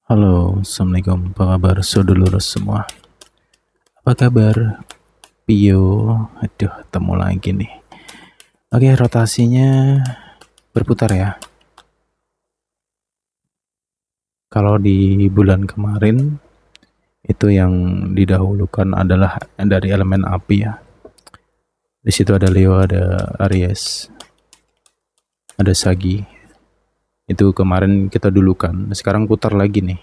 Halo, Assalamualaikum, apa kabar saudara semua? Apa kabar, Pio? Aduh, ketemu lagi nih. Oke, rotasinya berputar ya. Kalau di bulan kemarin, itu yang didahulukan adalah dari elemen api ya. Di situ ada Leo, ada Aries, ada Sagi. Itu kemarin kita dulukan, sekarang putar lagi nih.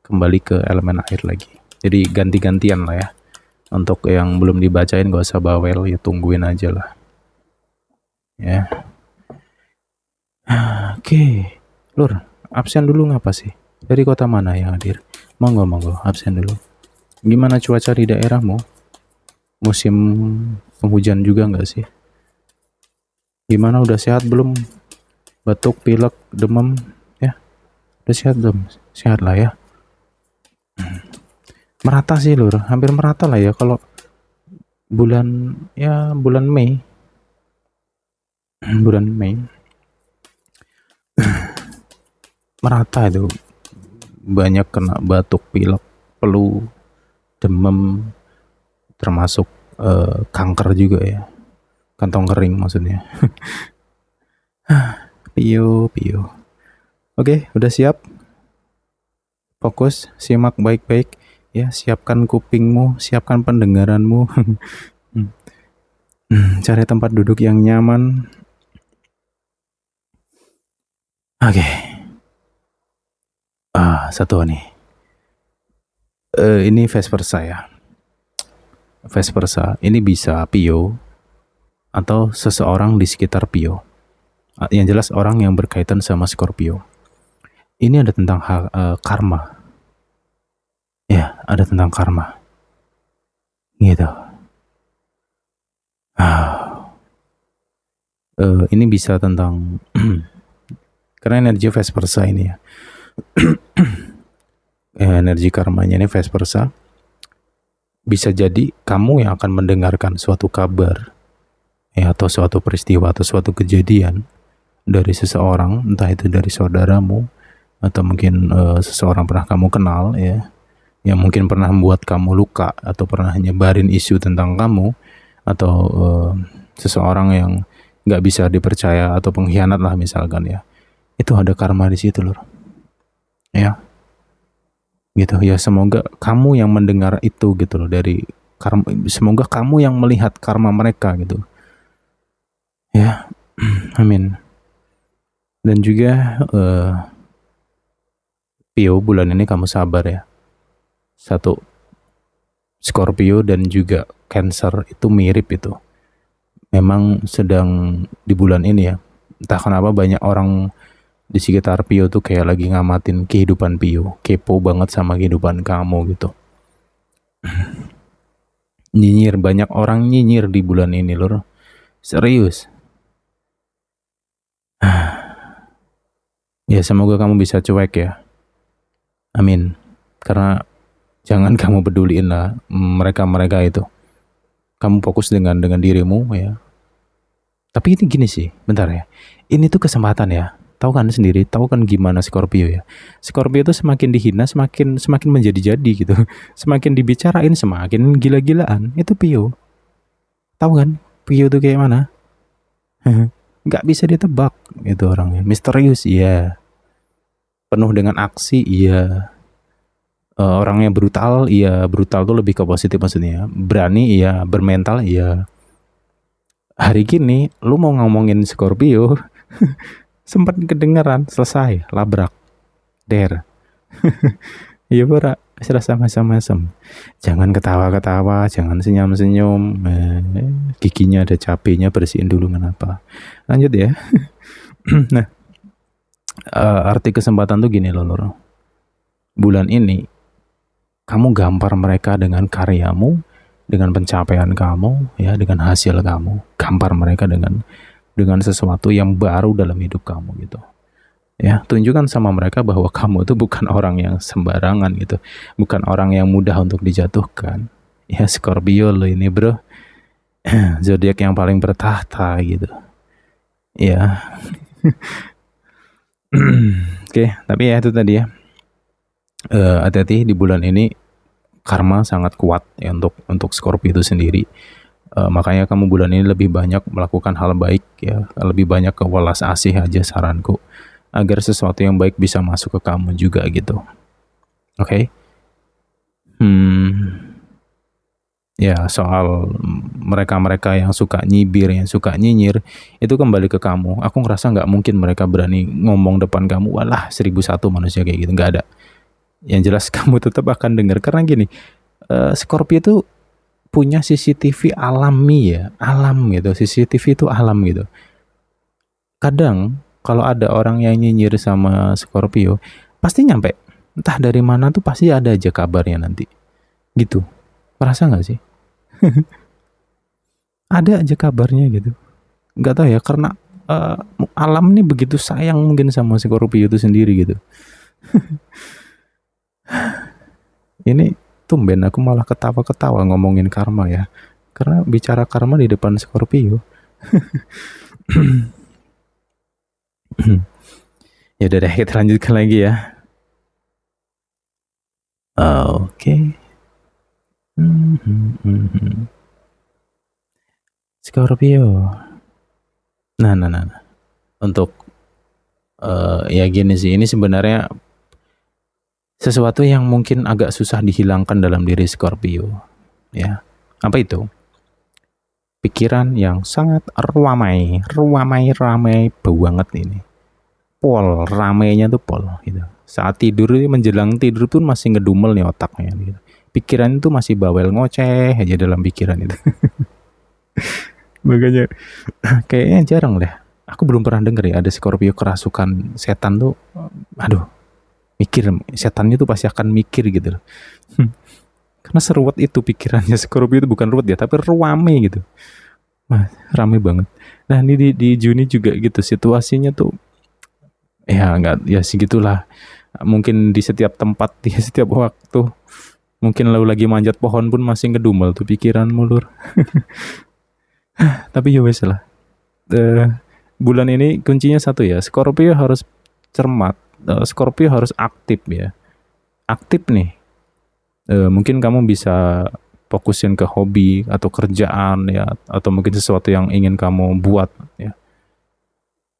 Kembali ke elemen air lagi. Jadi ganti-gantian lah ya. Untuk yang belum dibacain gak usah bawel, ya tungguin aja lah. Ya. Oke, Lur, absen dulu ngapa sih? Dari kota mana yang hadir? Monggo, absen dulu. Gimana cuaca di daerahmu? Musim penghujan juga nggak sih? Gimana, udah sehat belum? Batuk, pilek, demam, ya? Udah sehat belum? Sehat lah ya. Merata sih Lur, hampir merata lah ya kalau bulan Mei. Bulan Mei. Merata itu. Banyak kena batuk, pilek, flu, demam, termasuk kanker juga ya, kantong kering maksudnya. Pio. Oke, udah siap? Fokus, simak baik-baik ya, siapkan kupingmu, siapkan pendengaranmu. Cari tempat duduk yang nyaman. Oke. Satu nih. Ini vice versa ya. Vice versa, ini bisa Pio atau seseorang di sekitar Pio. Yang jelas orang yang berkaitan sama Scorpio. Ini ada tentang karma. Ya, ada tentang karma. Gitu. Ini bisa tentang karena energi vice versa ini ya. Energi karmanya ini vice versa. Bisa jadi kamu yang akan mendengarkan suatu kabar ya, atau suatu peristiwa atau suatu kejadian dari seseorang, entah itu dari saudaramu atau mungkin seseorang pernah kamu kenal ya, yang mungkin pernah membuat kamu luka atau pernah nyebarin isu tentang kamu, atau seseorang yang nggak bisa dipercaya atau pengkhianat lah misalkan ya. Itu ada karma di situ Lur. Ya. Gitu ya, semoga kamu yang mendengar itu gitu loh, dari karma, semoga kamu yang melihat karma mereka gitu. Ya. Amin. Dan juga Pio, bulan ini kamu sabar ya. Satu, Scorpio dan juga Cancer itu mirip itu. Memang sedang di bulan ini ya, entah kenapa banyak orang di sekitar Pio tuh kayak lagi ngamatin kehidupan Pio, kepo banget sama kehidupan kamu gitu. Nyinyir, banyak orang nyinyir di bulan ini Lur. Serius. Ya semoga kamu bisa cuek ya. Amin. Karena jangan kamu peduliin lah mereka itu. Kamu fokus dengan dirimu ya. Tapi ini gini sih, bentar ya. Ini tuh kesempatan ya. Tahu kan sendiri, tahu kan gimana Scorpio ya. Scorpio tuh semakin dihina semakin menjadi-jadi gitu. Semakin dibicarain semakin gila-gilaan. Itu Pio. Tahu kan? Pio tuh kayak mana? Nggak bisa ditebak itu orangnya. Misterius iya. Penuh dengan aksi iya. Orangnya brutal iya. Brutal tuh lebih ke positif maksudnya. Berani iya. Bermental iya. Hari gini lu mau ngomongin Scorpio sempat kedengeran, selesai, labrak, der. Iya bara, sama jangan ketawa-ketawa, jangan senyum-senyum, giginya ada cabenya, bersihin dulu kenapa. Lanjut ya. Nah, arti kesempatan tuh gini loh Lur. Bulan ini kamu gampar mereka dengan karyamu, dengan pencapaian kamu ya, dengan hasil kamu. Gampar mereka dengan sesuatu yang baru dalam hidup kamu gitu. Ya, tunjukkan sama mereka bahwa kamu tuh bukan orang yang sembarangan gitu. Bukan orang yang mudah untuk dijatuhkan. Ya, Scorpio lo ini bro. Zodiak yang paling bertahta gitu. Ya. Oke, tapi ya itu tadi ya. hati-hati di bulan ini, karma sangat kuat ya untuk Scorpio itu sendiri. Makanya kamu bulan ini lebih banyak melakukan hal baik ya, lebih banyak ke welas asih aja saranku, agar sesuatu yang baik bisa masuk ke kamu juga gitu. Oke? Ya soal mereka-mereka yang suka nyibir, yang suka nyinyir, itu kembali ke kamu. Aku ngerasa nggak mungkin mereka berani ngomong depan kamu, walah 1001 manusia kayak gitu, nggak ada. Yang jelas kamu tetap akan dengar, karena gini, Scorpio itu punya CCTV alami ya, alam gitu. CCTV itu alam gitu. Kadang kalau ada orang yang nyinyir sama Scorpio, pasti nyampe. Entah dari mana tuh pasti ada aja kabarnya nanti. Gitu. Merasa nggak sih? Ada aja kabarnya gitu. Nggak tahu ya, karena alam ini begitu sayang mungkin sama Scorpio itu sendiri gitu. Ini tumben aku malah ketawa-ketawa ngomongin karma ya. Karena bicara karma di depan Scorpio. Ya udah deh, kita lanjutkan lagi ya. Oke. Scorpio. Nah. Untuk ya gini sih, ini sebenarnya sesuatu yang mungkin agak susah dihilangkan dalam diri Scorpio. Ya. Apa itu? Pikiran yang sangat ramai banget ini. Pol, ramainya tuh pol gitu. Saat tidur, menjelang tidur pun masih ngedumel nih otaknya gitu. Pikiran itu masih bawel, ngoceh aja dalam pikiran itu. Makanya kayaknya jarang deh. Aku belum pernah denger ya ada Scorpio kerasukan setan tuh. Aduh, mikir, setannya tuh pasti akan mikir gitu loh. Karena seruat itu pikirannya Scorpio itu, bukan ruwet ya, tapi rame gitu. Wah, rame banget. Nah ini di Juni juga gitu situasinya tuh. Ya nggak, ya segitulah. Mungkin di setiap tempat, di setiap waktu. Mungkin lo lagi manjat pohon pun masih ngedumel tuh pikiran mulur. Tapi ya wes lah. Bulan ini kuncinya satu ya. Scorpio harus cermat. Scorpio harus aktif ya. Aktif nih. Mungkin kamu bisa fokusin ke hobi atau kerjaan ya, atau mungkin sesuatu yang ingin kamu buat ya.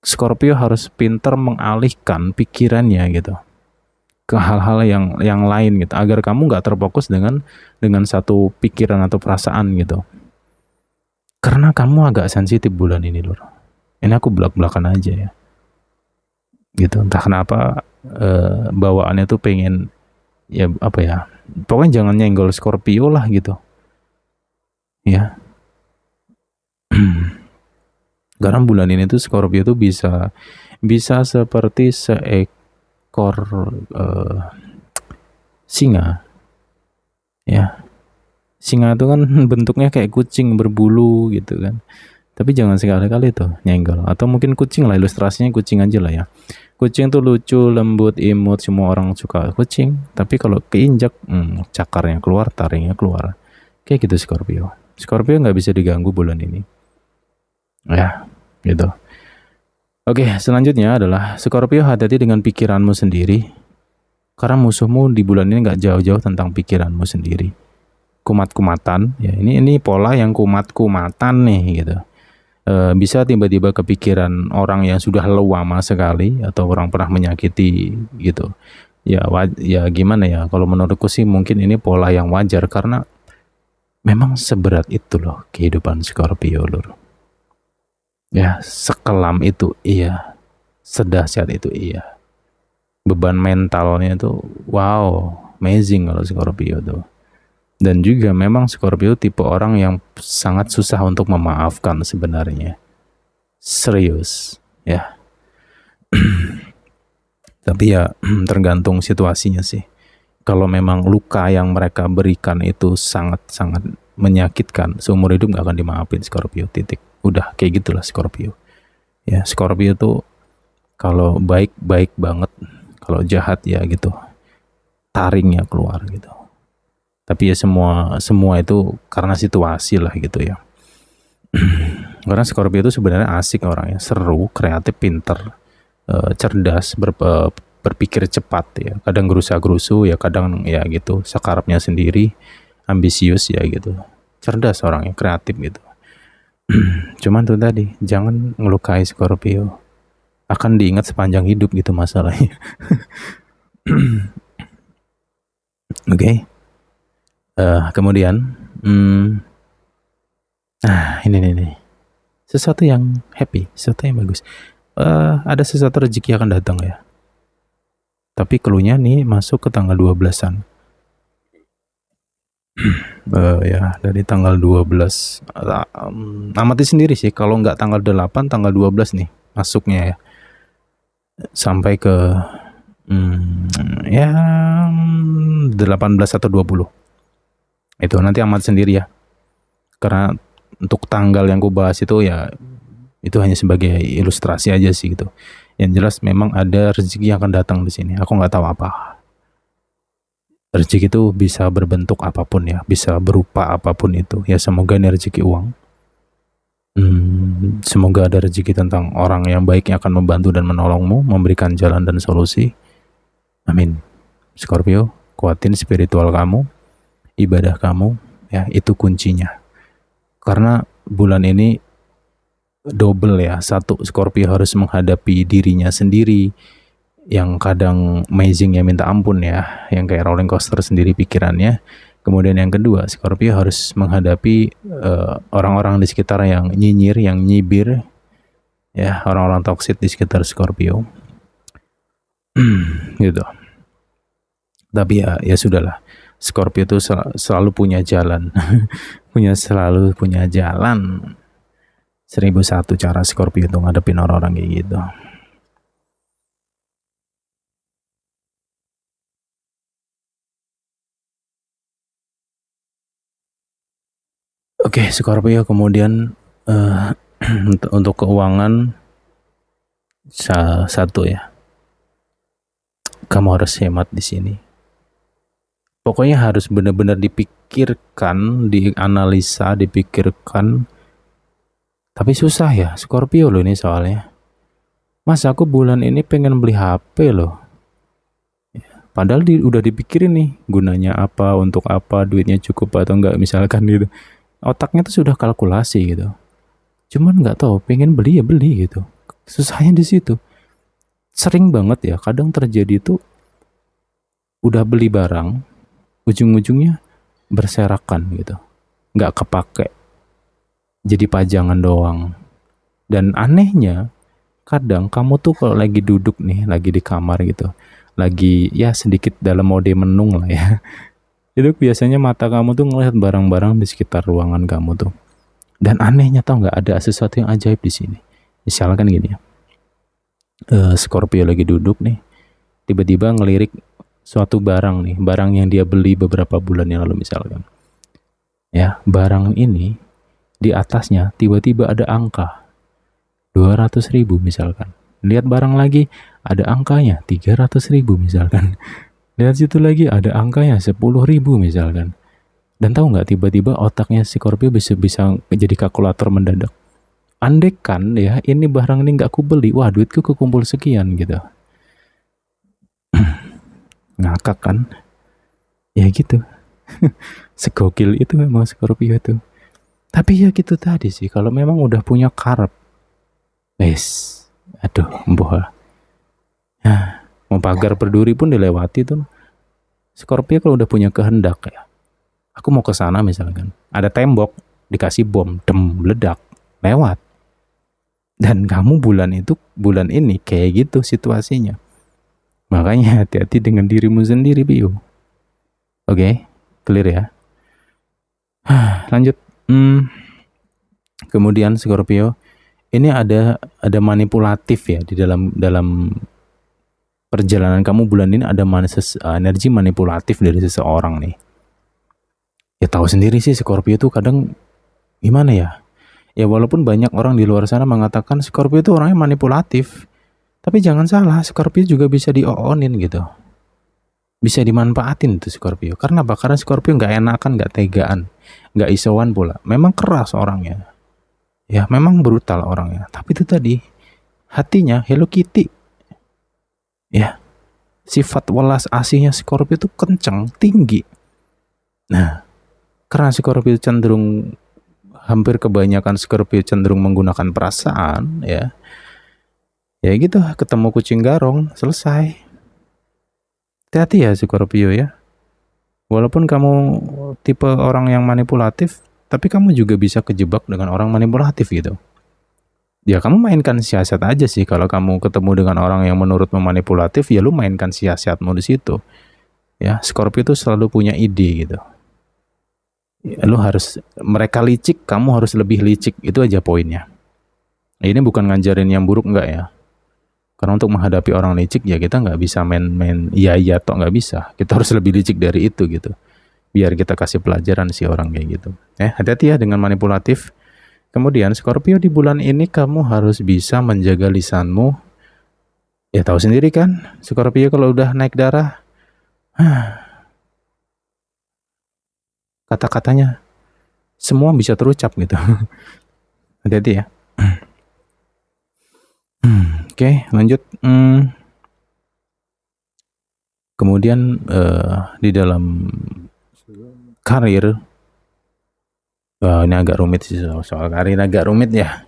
Scorpio harus pintar mengalihkan pikirannya gitu ke hal-hal yang lain gitu, agar kamu nggak terfokus dengan satu pikiran atau perasaan gitu. Karena kamu agak sensitif bulan ini lur. Ini aku belak-belakan aja ya. Gitu, entah kenapa bawaannya tuh pengen ya apa ya. Pokoknya jangan nyenggol Scorpio lah gitu. Ya. Karena bulan ini tuh Scorpio tuh bisa seperti seekor singa. Ya. Singa itu kan bentuknya kayak kucing berbulu gitu kan. Tapi jangan sekali-kali tuh nyenggol. Atau mungkin kucing lah, ilustrasinya kucing aja lah ya. Kucing tuh lucu, lembut, imut, semua orang suka kucing. Tapi kalau keinjak, cakarnya keluar, taringnya keluar. Kayak gitu Scorpio. Scorpio nggak bisa diganggu bulan ini. Ya, gitu. Oke, selanjutnya adalah Scorpio, hati-hati dengan pikiranmu sendiri. Karena musuhmu di bulan ini nggak jauh-jauh tentang pikiranmu sendiri. Kumat-kumatan, ya ini pola yang kumat-kumatan nih gitu. Bisa tiba-tiba kepikiran orang yang sudah lama sekali atau orang pernah menyakiti gitu. Ya gimana ya, kalau menurutku sih mungkin ini pola yang wajar karena memang seberat itu loh kehidupan Scorpio lur. Ya sekelam itu iya, sedahsyat itu iya. Beban mentalnya tuh wow, amazing kalau Scorpio tuh. Dan juga memang Scorpio tipe orang yang sangat susah untuk memaafkan sebenarnya. Serius, ya. Tapi ya tergantung situasinya sih. Kalau memang luka yang mereka berikan itu sangat-sangat menyakitkan, seumur hidup gak akan dimaafin Scorpio, titik. Udah kayak gitulah Scorpio. Ya, Scorpio tuh kalau baik banget, kalau jahat ya gitu. Taringnya keluar gitu. Tapi ya semua itu karena situasi lah gitu ya. Karena Scorpio itu sebenarnya asik orangnya, seru, kreatif, pinter, cerdas, berpikir cepat ya, kadang gerusa-gerusu ya, kadang ya gitu, sekarapnya sendiri, ambisius ya gitu. Cerdas orangnya, kreatif gitu. Cuman tuh tadi, jangan ngelukai Scorpio. Akan diingat sepanjang hidup gitu masalahnya. Oke. Kemudian, ini nih. Sesuatu yang happy, sesuatu yang bagus. Ada sesuatu rezeki akan datang ya. Tapi clue-nya nih masuk ke tanggal 12-an. Ya, dari tanggal 12. Amati sendiri sih, kalau nggak tanggal 8, tanggal 12 nih masuknya ya. Sampai ke ya 18 atau 20. Itu nanti amat sendiri ya. Karena untuk tanggal yang ku bahas itu ya, itu hanya sebagai ilustrasi aja sih gitu. Yang jelas memang ada rezeki yang akan datang di sini. Aku nggak tahu apa. Rezeki itu bisa berbentuk apapun ya, bisa berupa apapun itu. Ya semoga ini rezeki uang. Semoga ada rezeki tentang orang yang baik yang akan membantu dan menolongmu, memberikan jalan dan solusi. Amin. Scorpio, kuatin spiritual kamu, ibadah kamu, ya itu kuncinya. Karena bulan ini double ya, satu, Scorpio harus menghadapi dirinya sendiri, yang kadang amazing ya minta ampun ya, yang kayak rolling coaster sendiri pikirannya. Kemudian yang kedua, Scorpio harus menghadapi orang-orang di sekitar yang nyinyir, yang nyibir, ya orang-orang toksik di sekitar Scorpio. Gitu. Tapi ya sudahlah. Scorpio itu selalu punya jalan, selalu punya jalan. 1001 cara Scorpio untuk ngadepin orang-orang kayak gitu. Oke, Scorpio, kemudian untuk keuangan satu ya, kamu harus hemat di sini. Pokoknya harus benar-benar dipikirkan, dianalisa, dipikirkan. Tapi susah ya, Scorpio loh ini soalnya. Mas, aku bulan ini pengen beli HP loh. Padahal udah dipikirin nih, gunanya apa, untuk apa, duitnya cukup atau enggak misalkan gitu. Otaknya tuh sudah kalkulasi gitu. Cuman nggak tahu, pengen beli ya beli gitu. Susahnya di situ. Sering banget ya, kadang terjadi tuh udah beli barang, ujung-ujungnya berserakan gitu, nggak kepake, jadi pajangan doang. Dan anehnya, kadang kamu tuh kalau lagi duduk nih, lagi di kamar gitu, lagi ya sedikit dalam mode menung lah ya, itu biasanya mata kamu tuh ngelihat barang-barang di sekitar ruangan kamu tuh. Dan anehnya tau nggak, ada sesuatu yang ajaib di sini. Misalkan gini ya, Scorpio lagi duduk nih, tiba-tiba ngelirik suatu barang nih, barang yang dia beli beberapa bulan yang lalu misalkan. Ya, barang ini di atasnya tiba-tiba ada angka 200.000 misalkan. Lihat barang lagi, ada angkanya 300.000 misalkan. Lihat situ lagi, ada angkanya 10.000 misalkan. Dan tahu nggak, tiba-tiba otaknya si Scorpio bisa jadi kalkulator mendadak. Andekan ya, ini barang ini nggak aku beli, wah duitku kekumpul sekian gitu. Ngakak kan? Ya gitu. Segokil itu memang Scorpio itu. Tapi ya gitu tadi sih, kalau memang udah punya karep, aduh, emboh. Mau pagar berduri pun dilewati tuh. Scorpio kalau udah punya kehendak ya, aku mau ke sana misalkan, ada tembok, dikasih bom, meledak, lewat. Dan kamu bulan ini kayak gitu situasinya. Makanya hati-hati dengan dirimu sendiri, Bio. Oke, clear ya. Lanjut. Kemudian Scorpio, ini ada manipulatif ya di dalam perjalanan kamu bulan ini, ada energi manipulatif dari seseorang nih. Ya tahu sendiri sih, Scorpio tuh kadang gimana ya? Ya walaupun banyak orang di luar sana mengatakan Scorpio itu orangnya manipulatif, tapi jangan salah, Scorpio juga bisa di-on-in gitu. Bisa dimanfaatin tuh Scorpio. Karena apa? Karena Scorpio nggak enakan, nggak tegaan, nggak isauan pula. Memang keras orangnya. Ya memang brutal orangnya. Tapi itu tadi, hatinya Hello Kitty. Ya, sifat welas asihnya Scorpio itu kenceng, tinggi. Nah, karena Scorpio cenderung, hampir kebanyakan Scorpio cenderung menggunakan perasaan, ya gitu, ketemu kucing garong, selesai. Hati-hati ya Scorpio ya. Walaupun kamu tipe orang yang manipulatif, tapi kamu juga bisa kejebak dengan orang manipulatif gitu. Ya kamu mainkan siasat aja sih. Kalau kamu ketemu dengan orang yang menurutmu manipulatif, ya lu mainkan siasatmu di situ. Ya, Scorpio itu selalu punya ide gitu. Ya, lu harus, mereka licik, kamu harus lebih licik. Itu aja poinnya. Ini bukan ngajarin yang buruk, enggak ya. Karena untuk menghadapi orang licik, ya kita nggak bisa main-main iya toh, nggak bisa. Kita harus lebih licik dari itu gitu. Biar kita kasih pelajaran si orang kayak gitu. Hati-hati ya dengan manipulatif. Kemudian Scorpio, di bulan ini kamu harus bisa menjaga lisanmu. Ya tahu sendiri kan, Scorpio kalau udah naik darah, kata-katanya semua bisa terucap gitu. Hati-hati ya. Oke, lanjut. Kemudian di dalam karir, ini agak rumit sih, soal karir agak rumit ya.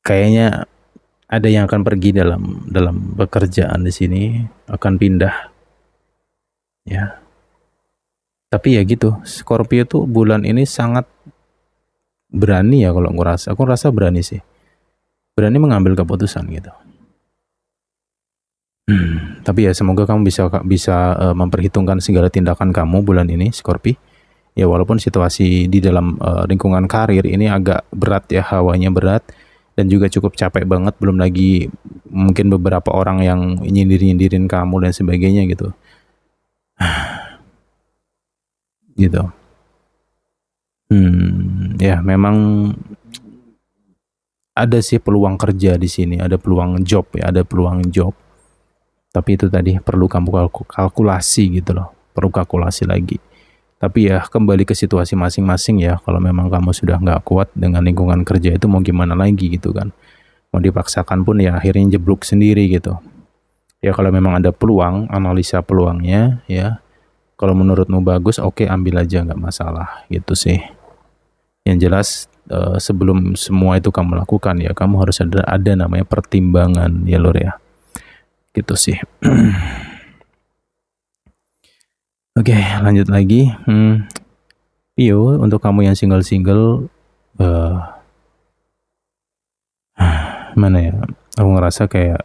Kayaknya ada yang akan pergi dalam pekerjaan di sini, akan pindah. Ya. Tapi ya gitu, Scorpio tuh bulan ini sangat berani ya kalau aku rasa berani sih. Berani mengambil keputusan gitu. Tapi ya semoga kamu bisa memperhitungkan segala tindakan kamu bulan ini, Scorpio. Ya walaupun situasi di dalam lingkungan karir ini agak berat ya, hawanya berat dan juga cukup capek banget, belum lagi mungkin beberapa orang yang nyindir-nyindirin kamu dan sebagainya gitu. Gitu. Ya memang ada sih peluang kerja di sini, ada peluang job ya, ada peluang job. Tapi itu tadi perlu kamu kalkulasi gitu loh, perlu kalkulasi lagi. Tapi ya kembali ke situasi masing-masing ya. Kalau memang kamu sudah nggak kuat dengan lingkungan kerja itu, mau gimana lagi gitu kan. Mau dipaksakan pun ya akhirnya jeblok sendiri gitu. Ya kalau memang ada peluang, analisa peluangnya ya. Kalau menurutmu bagus, oke, ambil aja, nggak masalah gitu sih. Yang jelas sebelum semua itu kamu lakukan ya, kamu harus ada namanya pertimbangan ya Lur ya. Gitu sih. Oke, lanjut lagi. Pio, untuk kamu yang single-single, mana ya? Aku ngerasa kayak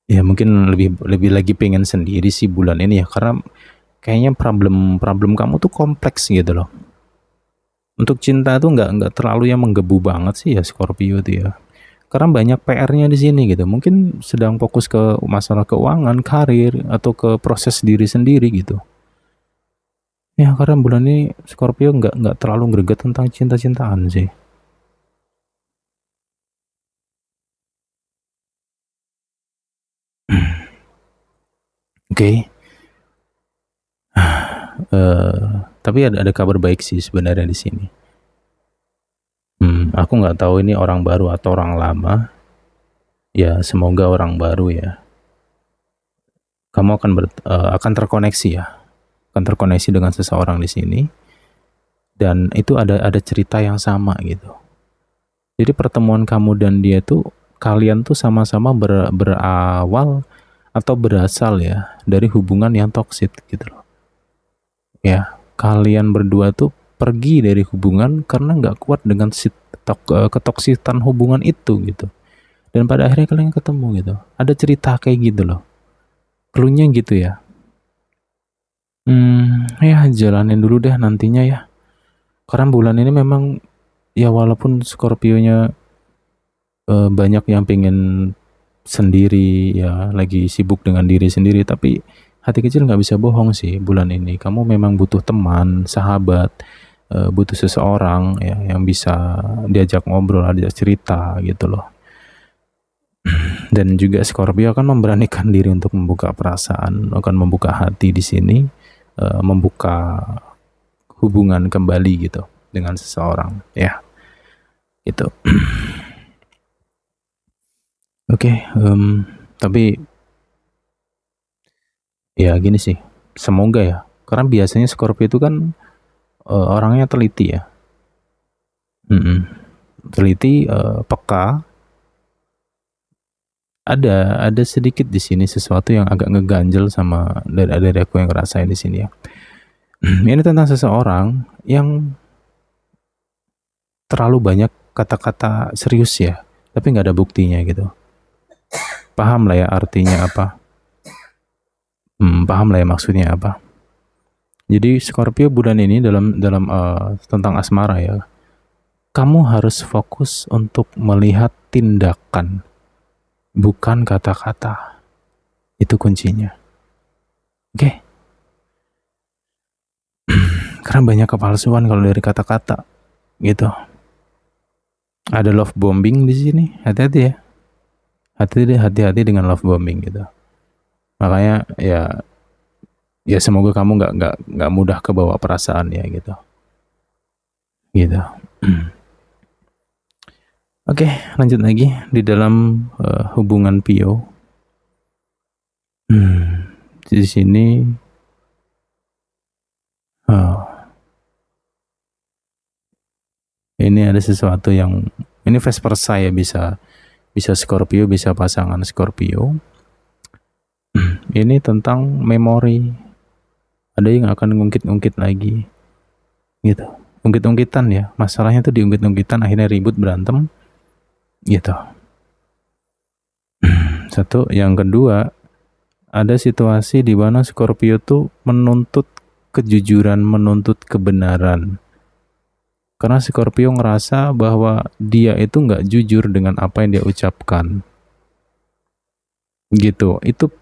ya mungkin lebih lagi pengen sendiri sih bulan ini ya, karena kayaknya problem kamu tuh kompleks gitu loh. Untuk cinta tuh nggak terlalu yang menggebu banget sih ya Scorpio tuh ya. Karena banyak PR-nya di sini gitu. Mungkin sedang fokus ke masalah keuangan, karir, atau ke proses diri sendiri gitu. Ya karena bulan ini Scorpio nggak terlalu greget tentang cinta-cintaan sih. Oke. Tapi ada kabar baik sih sebenarnya di sini. Aku nggak tahu ini orang baru atau orang lama. Ya semoga orang baru ya. Kamu akan terkoneksi ya, akan terkoneksi dengan seseorang di sini. Dan itu ada cerita yang sama gitu. Jadi pertemuan kamu dan dia tuh, kalian tuh sama-sama berawal atau berasal ya dari hubungan yang toksik gitu loh. Ya, kalian berdua tuh pergi dari hubungan karena nggak kuat dengan ketoksikan hubungan itu gitu. Dan pada akhirnya kalian ketemu gitu. Ada cerita kayak gitu loh. Cluenya gitu ya. Ya jalanin dulu deh nantinya ya. Karena bulan ini memang ya walaupun Scorpio-nya banyak yang pengen sendiri ya, lagi sibuk dengan diri sendiri, tapi hati kecil nggak bisa bohong sih bulan ini. Kamu memang butuh teman, sahabat, butuh seseorang ya yang bisa diajak ngobrol, diajak cerita gitu loh. Dan juga Scorpio akan memberanikan diri untuk membuka perasaan, akan membuka hati di sini, membuka hubungan kembali gitu dengan seseorang ya. Gitu. Oke, tapi Ya gini sih, semoga ya. Karena biasanya Scorpio itu kan orangnya teliti ya. Mm-mm. Teliti, peka. Ada sedikit di sini sesuatu yang agak ngeganjel sama dari aku yang ngerasain di sini ya. Ini tentang seseorang yang terlalu banyak kata-kata serius ya, tapi nggak ada buktinya gitu. Paham lah ya artinya apa? Paham lah ya maksudnya apa? Jadi Scorpio bulan ini dalam dalam tentang asmara ya. Kamu harus fokus untuk melihat tindakan, bukan kata-kata. Itu kuncinya. Oke? Okay? Karena banyak kepalsuan kalau dari kata-kata gitu. Ada love bombing di sini. Hati-hati ya. Hati-hati dengan love bombing gitu. Makanya ya semoga kamu nggak mudah kebawa perasaan ya gitu. Gitu. Oke, lanjut lagi di dalam hubungan Pio. Di sini ini ada sesuatu yang ini vice versa ya, bisa Scorpio, bisa pasangan Scorpio. Ini tentang memori. Ada yang akan ngungkit-ngungkit lagi. Gitu. Ungkit-ungkitan ya. Masalahnya tuh diungkit-ungkitan, akhirnya ribut, berantem. Gitu. Satu, yang kedua, ada situasi di mana Scorpio tuh menuntut kejujuran, menuntut kebenaran. Karena Scorpio ngerasa bahwa dia itu nggak jujur dengan apa yang dia ucapkan. Gitu. Itu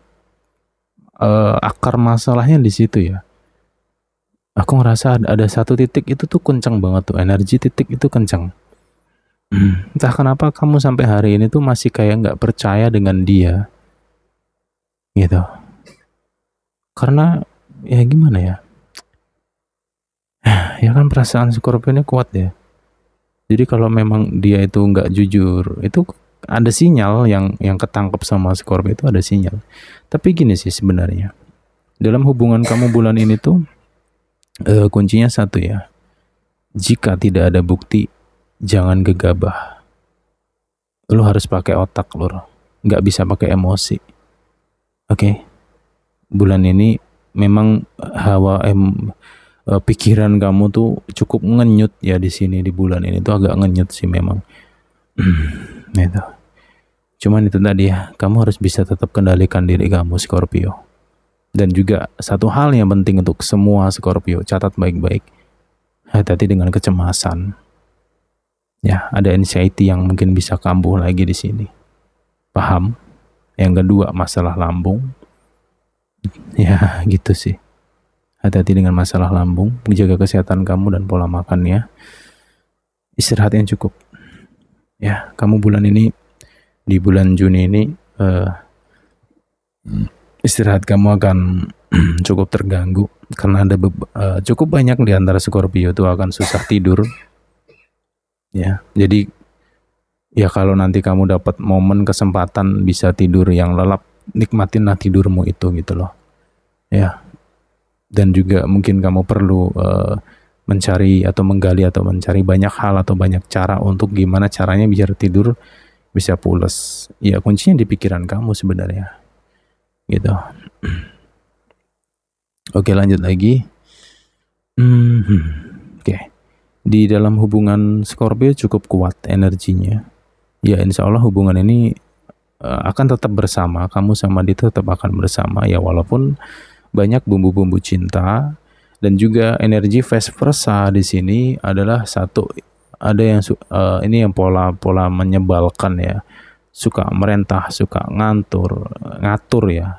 akar masalahnya di situ ya. Aku ngerasa ada satu titik itu tuh kencang banget tuh, energi titik itu kencang. Entah kenapa kamu sampai hari ini tuh masih kayak nggak percaya dengan dia, gitu. Karena ya gimana ya? Ya kan perasaan Scorpio ini kuat ya. Jadi kalau memang dia itu nggak jujur, itu ada sinyal yang ketangkep sama Scorpio, itu ada sinyal. Tapi gini sih sebenarnya, dalam hubungan kamu bulan ini tuh kuncinya satu ya. Jika tidak ada bukti, jangan gegabah. Lu harus pakai otak, lur. Nggak bisa pakai emosi. Oke? Bulan ini memang pikiran kamu tuh cukup ngenyut ya di sini, di bulan ini tuh agak ngenyut sih memang. Itu. Cuman itu tadi ya, kamu harus bisa tetap kendalikan diri kamu, Scorpio. Dan juga satu hal yang penting untuk semua Scorpio, catat baik-baik. Hati-hati dengan kecemasan. Ya, ada anxiety yang mungkin bisa kambuh lagi di sini. Paham? Yang kedua, masalah lambung. Ya, gitu sih. Hati-hati dengan masalah lambung, menjaga kesehatan kamu dan pola makannya. Istirahat yang cukup. Ya, kamu bulan ini, di bulan Juni ini, istirahat kamu akan cukup terganggu karena ada cukup banyak di antara Scorpio itu akan susah tidur. Ya, jadi ya kalau nanti kamu dapat momen kesempatan bisa tidur yang lelap, nikmatinlah tidurmu itu gitu loh. Ya. Dan juga mungkin kamu perlu mencari atau menggali atau mencari banyak hal atau banyak cara untuk gimana caranya biar tidur bisa pules. Ya kuncinya di pikiran kamu sebenarnya. Gitu. Oke, lanjut lagi. Oke. Di dalam hubungan Scorpio cukup kuat energinya. Ya insya Allah hubungan ini akan tetap bersama. Kamu sama dia tetap akan bersama ya, walaupun banyak bumbu-bumbu cinta. Dan juga energi vice versa di sini adalah satu, ada yang ini yang pola menyebalkan ya, suka merentah, suka ngatur ya.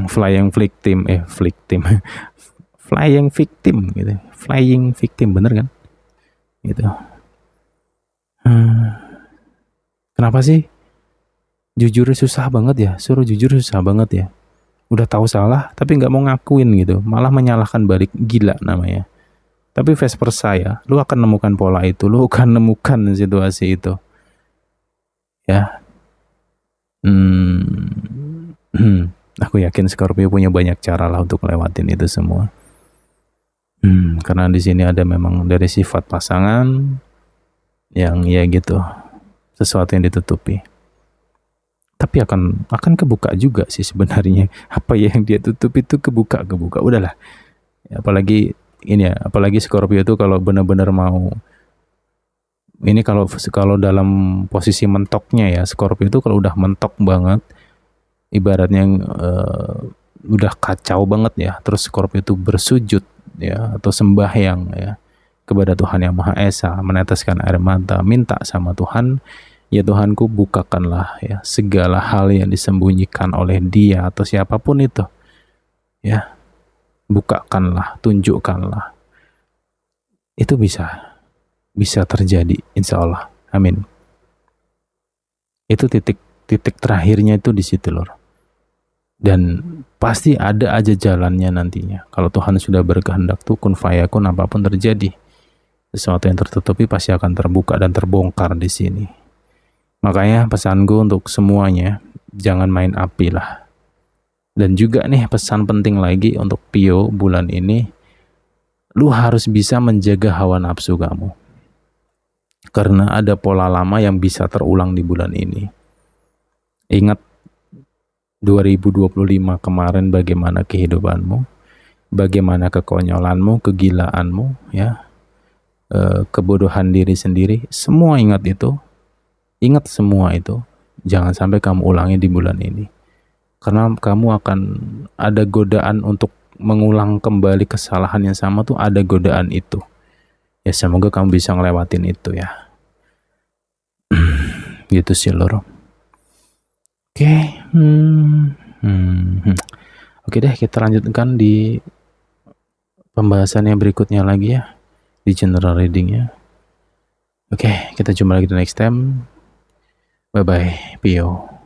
Flying victim flying victim gitu, flying victim, bener kan gitu. Kenapa sih jujur susah banget ya, suruh jujur susah banget ya, udah tahu salah tapi nggak mau ngakuin gitu, malah menyalahkan balik, gila namanya. Tapi vice versa ya, lu akan nemukan pola itu, lu akan nemukan situasi itu ya. Aku yakin Scorpio punya banyak cara lah untuk lewatin itu semua. Karena di sini ada memang dari sifat pasangan yang ya gitu, sesuatu yang ditutupi. Tapi akan kebuka juga sih sebenarnya. Apa yang dia tutup itu kebuka. Udahlah. Apalagi ini ya, apalagi Scorpio itu kalau benar-benar mau ini, kalau dalam posisi mentoknya ya, Scorpio itu kalau udah mentok banget, ibaratnya udah kacau banget ya, terus Scorpio itu bersujud ya atau sembahyang ya kepada Tuhan Yang Maha Esa, meneteskan air mata, minta sama Tuhan, ya Tuhanku bukakanlah ya segala hal yang disembunyikan oleh dia atau siapapun itu ya, bukakanlah, tunjukkanlah. Itu bisa terjadi, insya Allah, amin. Itu titik terakhirnya itu di situ lor. Dan pasti ada aja jalannya nantinya. Kalau Tuhan sudah berkehendak tuh kun fayakun, apapun terjadi, sesuatu yang tertutupi pasti akan terbuka dan terbongkar di sini. Makanya pesanku untuk semuanya, jangan main api lah. Dan juga nih pesan penting lagi untuk Pio bulan ini, lu harus bisa menjaga hawa nafsu kamu. Karena ada pola lama yang bisa terulang di bulan ini. Ingat 2025 kemarin bagaimana kehidupanmu, bagaimana kekonyolanmu, kegilaanmu, ya, kebodohan diri sendiri. Semua ingat itu, ingat semua itu. Jangan sampai kamu ulangi di bulan ini. Karena kamu akan ada godaan untuk mengulang kembali kesalahan yang sama tuh, ada godaan itu. Ya semoga kamu bisa ngelewatin itu ya. Gitu sih lor. Oke. Oke deh, kita lanjutkan di pembahasan yang berikutnya lagi ya, di general readingnya. Oke, kita jumpa lagi di next time. Bye bye, Pio.